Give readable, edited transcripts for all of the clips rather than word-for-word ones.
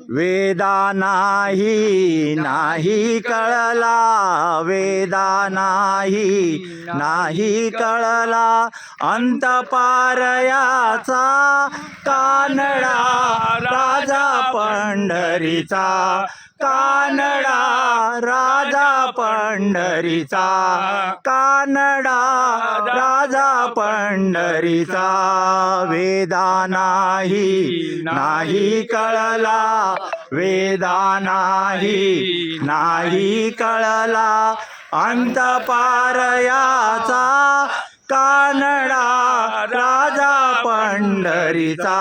वेदा नाही नाही कळला, वेदा नाही कळला, अंतपारयाचा कानडा राजा पंढरीचा, कानडा राजा पंढरीचा, कानडा राजा पंढरीचा. वेदा नाही कळला, वेदा नाही कळला, अंतपारयाचा कानडा राजा पंढरीचा,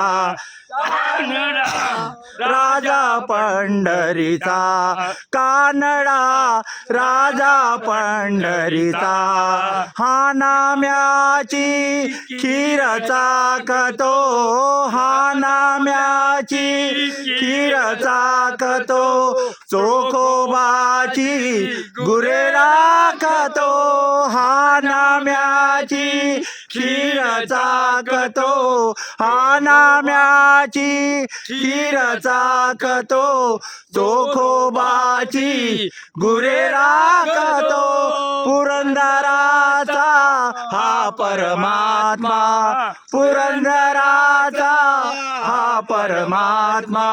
कानडा राजा पंढरीचा, कानडा राजा पंढरीचा. हा नाम्याची खीर चाकतो, हा नाम्याची खीर चाकतो, चोखोबाची गुरे राखतो. हा नाम्याची खीर चाकतो, हा नाम्याची खीर चाकतो, चोखोबाची गुरे राखतो. पुरंदराचा हा परमात्मा, पुरंदराचा हा परमात्मा,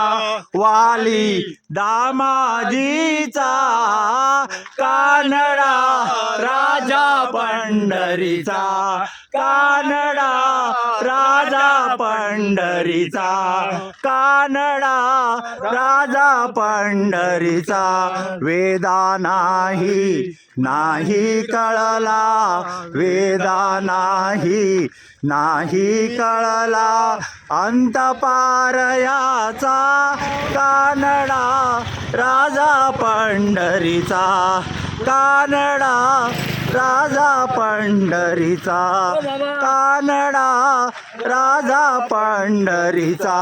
वाली दामाजीचा कानडा राजा पंढरीचा, कानडा राजा पंढरीचा, कानडा राजा पंढरीचा. वेदा नाही कळला, वेदा नाही कळला, अंतपारयाचा कानडा राजा पंढरीचा, कानडा राजा पंढरीचा, कानडा राजा पंढरीचा.